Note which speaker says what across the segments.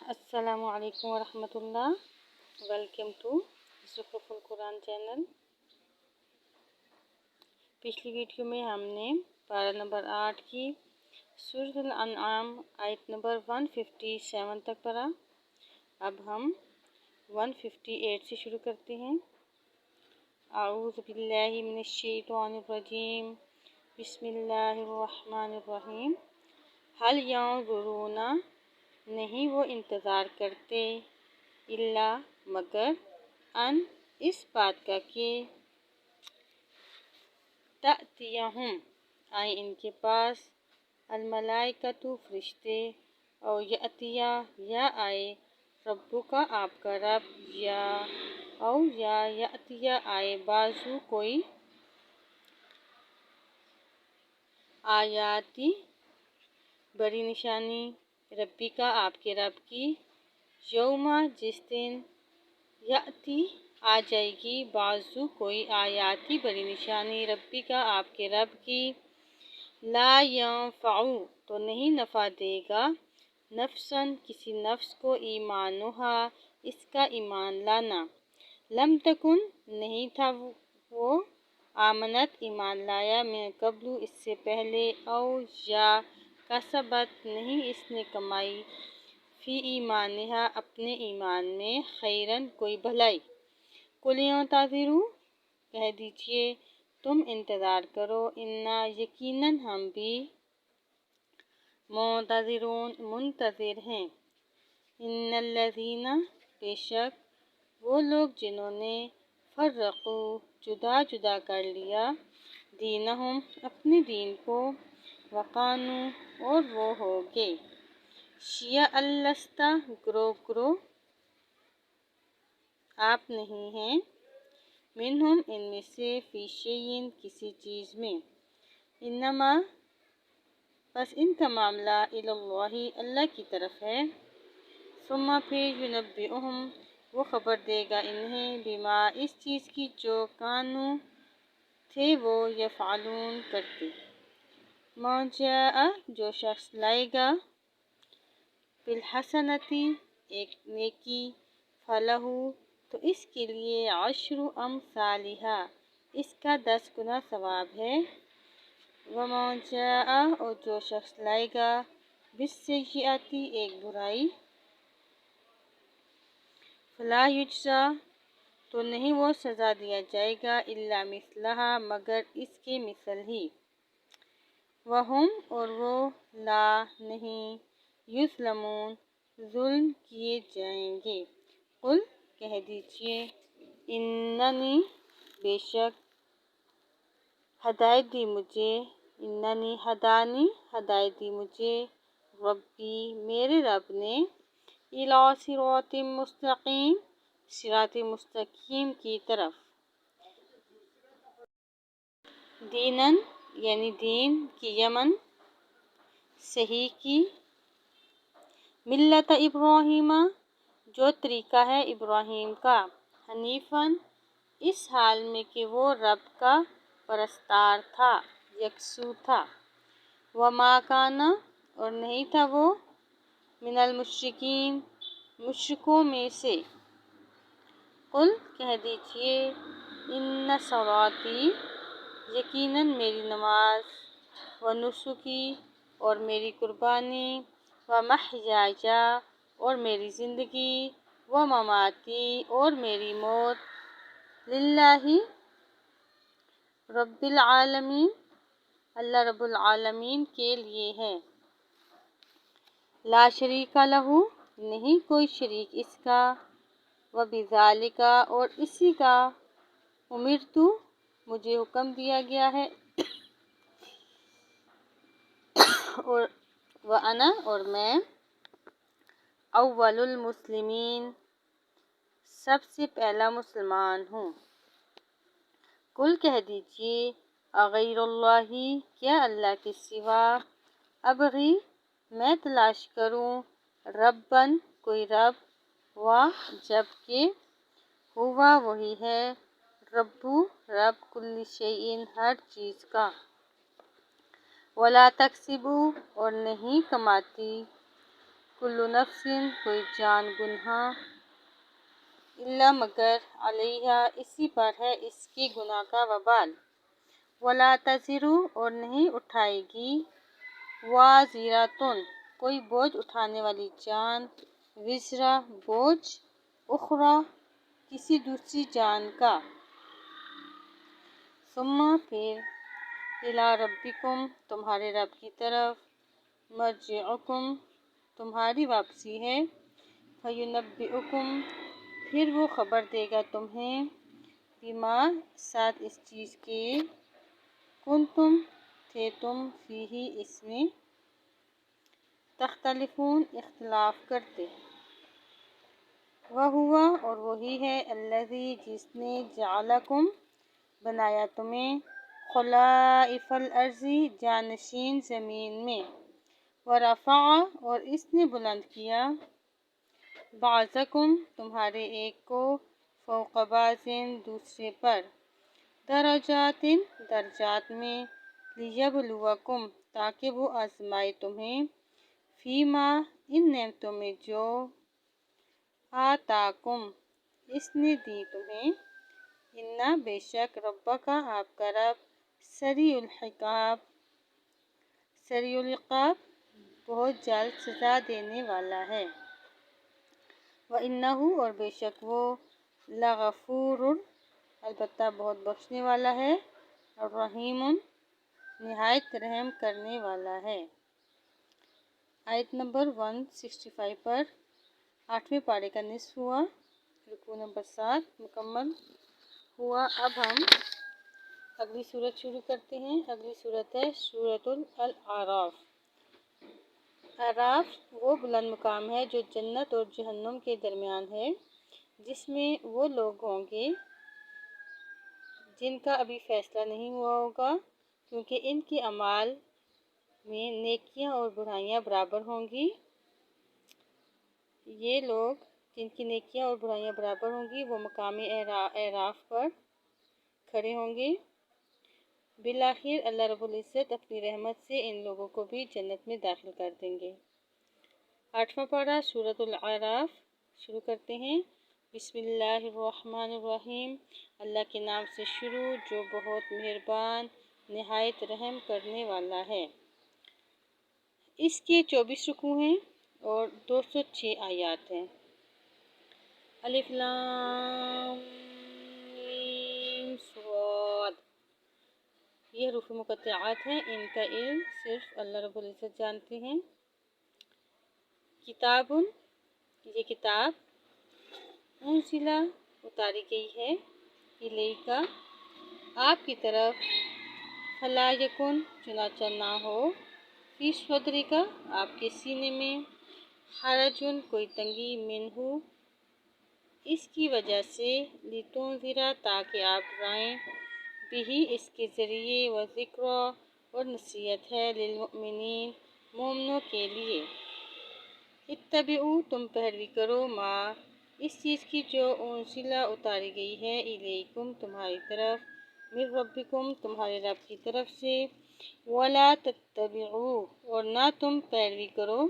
Speaker 1: السلام علیکم ورحمۃ اللہ۔ ویلکم ٹو زخرف القرآن چینل۔ پچھلی ویڈیو میں ہم نے پارہ نمبر 8 کی سورۃ الانعام آیت نمبر 157 تک پڑھا۔ اب ہم 158 سے شروع کرتے ہیں۔ اعوذ باللہ من الشیطان الرجیم، بسم اللہ الرحمن الرحیم۔ هل ينظرون، نہیں وہ انتظار کرتے، الا مگر، ان اس بات کا کہ تأتیہم آئیں ان کے پاس، الملائکۃ فرشتے، او یأتیا یا آئے، ربک آپ کا رب، یا یأتیا آئے بعضو کوئی آیاتی بڑی نشانی، ربی کا آپ کے رب کی، یوما جس دن، یأتی آ جائے گی، بعضو کوئی آیاتی بڑی نشانی، ربی کا آپ کے رب کی، لا ینفع تو نہیں نفع دے گا، نفسن کسی نفس کو، ایمانہا اس کا ایمان لانا، لم تکن نہیں تھا وہ، آمنت ایمان لایا، من قبل اس سے پہلے، او یا کسبت نہیں اس نے کمائی، فی ایمانہا اپنے ایمان میں، خیرن کوئی بھلائی، قل انتظروا کہہ دیجئے تم انتظار کرو، انا یقیناً ہم بھی، منتظرون منتظر ہیں، ان الذین بے شک وہ لوگ جنہوں نے فرقوا جدا جدا کر لیا، دینہم اپنے دین کو، وکانوا اور وہ ہو گئے، شیعا لست گروہ گروہ آپ نہیں ہیں، منہم ان میں سے، فی شیء کسی چیز میں، انما پس ان کا معاملہ الی اللہ اللہ کی طرف ہے، ثم پھر ینبئہم وہ خبر دے گا انہیں، بما اس چیز کی جو کانوا تھے وہ، یفعلون کرتے، من جاء جو شخص لائے گا، بالحسنۃ ایک نیکی، فلہ تو اس کے لیے، عشر امثالہا اس کا 10 گنا ثواب ہے، ومن جاء اور جو شخص لائے گا، بالسیئۃ ایک برائی، فلا یجزی تو نہیں وہ سزا دیا جائے گا، الا مثلہا مگر اس کے مثل ہی، وہم اور وہ، لا نہیں، یظلمون ظلم کیے جائیں گے، قل کہہ دیجئے، اننی بے شک ہدایت دی مجھے، اننی ہدانی ہدایت دی مجھے، ربی میرے رب نے، الی صراط مستقیم صراط مستقیم کی طرف، دینن یعنی دین کی، یمن صحیح کی، ملت ابراہیم جو طریقہ ہے ابراہیم کا، حنیفاً اس حال میں کہ وہ رب کا پرستار تھا، یکسو تھا، وما کان اور نہیں تھا وہ، من المشرکین مشرکوں میں سے، قل کہہ دیجئے، ان صلاتی یقیناً میری نماز، ونسکی اور میری قربانی، ومحیایا اور میری زندگی، ومماتی اور میری موت، للہ رب العالمین اللہ رب العالمین کے لیے ہے، لا شریک لہ نہیں کوئی شریک اس کا، وبذالک اور اسی کا، امرت مجھے حکم دیا گیا ہے، اور وانا اور میں، اول المسلمین سب سے پہلا مسلمان ہوں، قل کہہ دیجئے، اغیر اللہ کیا اللہ کے سوا، ابغی میں تلاش کروں، ربًا کوئی رب، جبکہ ہوا وہی ہے، رب کل شیء ہر چیز کا، ولا تکسب اور نہیں کماتی، کل نفس کوئی جان گناہ الا مگر علیہا اسی پر ہے اس کے گناہ کا وبال ولا تزر اور نہیں اٹھائے گی وازرۃ کوئی بوجھ اٹھانے والی جان وزرا بوجھ اخری کسی دوسری جان کا ثم پھر الی ربکم تمہارے رب کی طرف مرجعکم تمہاری واپسی ہے فینبئکم پھر وہ خبر دے گا تمہیں بما ساتھ اس چیز کے کنتم تھے تم فیہ اس میں تختلفون اختلاف کرتے وہوا اور وہی ہے الذی جس نے جعلکم بنایا تمہیں خلائف الارض جانشین زمین میں ورفع اور اس نے بلند کیا بعضکم تمہارے ایک کو فوق بعض دوسرے پر درجات درجات میں لیبلوکم تاکہ وہ آزمائے تمہیں فیما ان نعمتوں میں جو آتاکم اس نے دی تمہیں انا بے شک ربک آپ کا رب سریع العقاب بہت جلد سزا دینے والا ہے وَإِنَّهُ اور بے شک وہ لغفور البتہ بہت بخشنے والا ہے الرحیم نہایت رحم کرنے والا ہے۔ آیت نمبر 165 پر 8ویں پارے کا نصف ہوا، رکوع نمبر 7 مکمل ہوا۔ اب ہم اگلی صورت شروع کرتے ہیں۔ اگلی صورت ہے سورۃ الاعراف۔ اعراف وہ بلند مقام ہے جو جنت اور جہنم کے درمیان ہے، جس میں وہ لوگ ہوں گے جن کا ابھی فیصلہ نہیں ہوا ہوگا، کیونکہ ان کے اعمال میں نیکیاں اور برائیاں برابر ہوں گی۔ یہ لوگ جن کی نیکیاں اور برائیاں برابر ہوں گی وہ مقام اعراف پر کھڑے ہوں گے۔ بالآخر اللہ رب العزت اپنی رحمت سے ان لوگوں کو بھی جنت میں داخل کر دیں گے۔ 8واں پارہ سورۃ الاعراف شروع کرتے ہیں۔ بسم اللہ الرحمن الرحیم، اللہ کے نام سے شروع جو بہت مہربان نہایت رحم کرنے والا ہے۔ اس کے 24 رکوع ہیں اور 206 آیات ہیں۔ الف لام میم صاد، یہ حروف مقطعات ہیں، ان کا علم صرف اللہ رب العزت جانتے ہیں۔ کتاب، یہ کتاب انزلہ اتاری گئی ہے، الیکا آپ کی طرف، فلا یکن چنانچہ نہ ہو، فی صدرک آپ کے سینے میں، حرج کوئی تنگی، منہ اس کی وجہ سے، لتنذر تاکہ آپ ڈرائیں، بہ اس کے ذریعے، وذکری اور نصیحت ہے، للمؤمنین مومنوں کے لیے۔ اتبعوا تم پیروی کرو، ما اس چیز کی جو انزلہ اتاری گئی ہے، الیکم تمہاری طرف، من ربکم تمہارے رب کی طرف سے، ولا تتبعوا اور نہ تم پیروی کرو،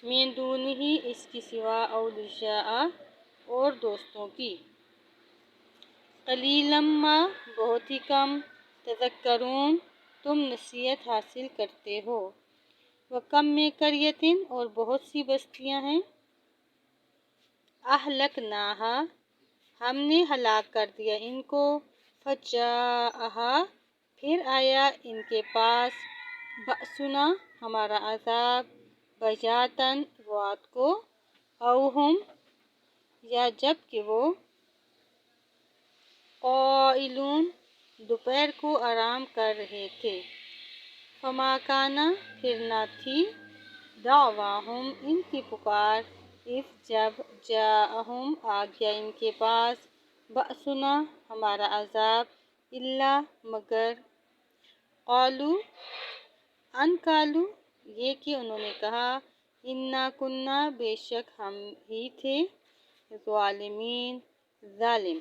Speaker 1: من دونہ اس کی سوا، اولیاء اور دوستوں کی، قلیلا ما بہت ہی کم، تذکرون تم نصیحت حاصل کرتے ہو، وَكَم مِّن قَرْيَةٍ اور بہت سی بستیاں ہیں، أَهْلَكْنَاهَا ہم نے ہلاک کر دیا ان کو، فَجَاءَهَا پھر آیا ان کے پاس، بأسنا ہمارا عذاب، بَیَاتًا رات کو، أَوْ هُمْ یا جب کہ وہ، قائلون دوپہر کو آرام کر رہے تھے، فما کان پھر نہ تھی، دعواہم ان کی پکار، اذ جب جاءہم آ گیا ان کے پاس، بأسنا ہمارا عذاب، الا مگر، قالوا ان قالوا یہ کہ انہوں نے کہا، انا کنا بے شک ہم ہی تھے، ظالمین ظالم،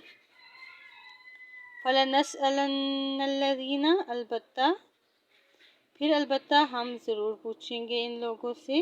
Speaker 1: فلنسألن الذین پھر البتہ ہم ضرور پوچھیں گے ان لوگوں سے،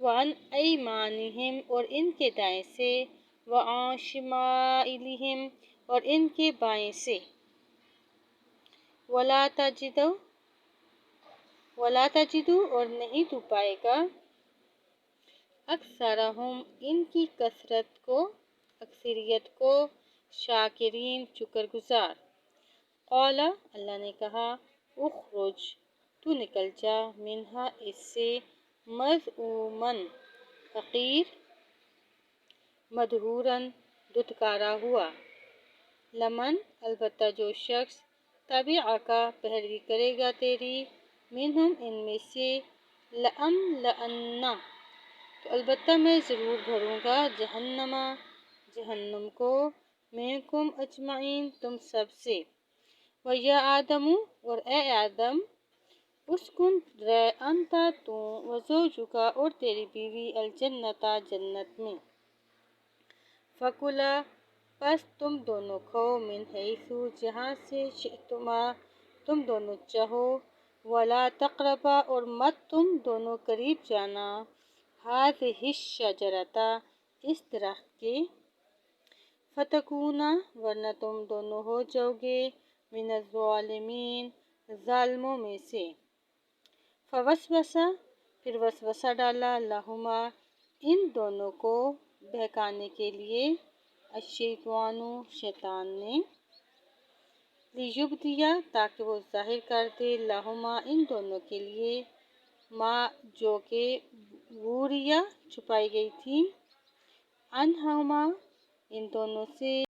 Speaker 1: وعن ایمانہم اور ان کے دائیں سے، وعن شمائلہم اور ان کے بائیں سے، ولا تجدو اور نہیں تو پائے گا، اکثرہم ان کی کثرت کو، اکثریت کو، شاکرین شکر گزار۔ قال اللہ نے کہا، اخرج تو نکل جا، منہا اس سے، مذءوماً حقیر، مدحوراً دھتکارا ہوا، لمن البتہ جو شخص تبعک پیروی کرے گا تیری، منہم ان میں سے، لأملأن تو البتہ میں ضرور بھروں گا، جہنم کو، منکم اجمعین تم سب سے، ویا آدم اور اے آدم، اسکن رہ انتا تو، وزوجک اور تیری بیوی، الجنت جنت میں، فکلا پس تم دونوں کھاؤ، من حیث جہاں سے، شئتما تم دونوں چاہو، ولا تقربا اور مت تم دونوں قریب جانا، ہذہ الشجرۃ اس درخت کے، فتکونا ورنہ تم دونوں ہو جاؤ گے، من الظالمین ظالموں میں سے، فوسوس پھر وسوسہ ڈالا، لہما ان دونوں کو بہکانے کے لیے، الشیطان شیطان نے، لیبدی تاکہ وہ ظاہر کر دے، لہما ان دونوں کے لیے، ما جو کہ وریا چھپائی گئی تھی، عنہما ان دونوں سے،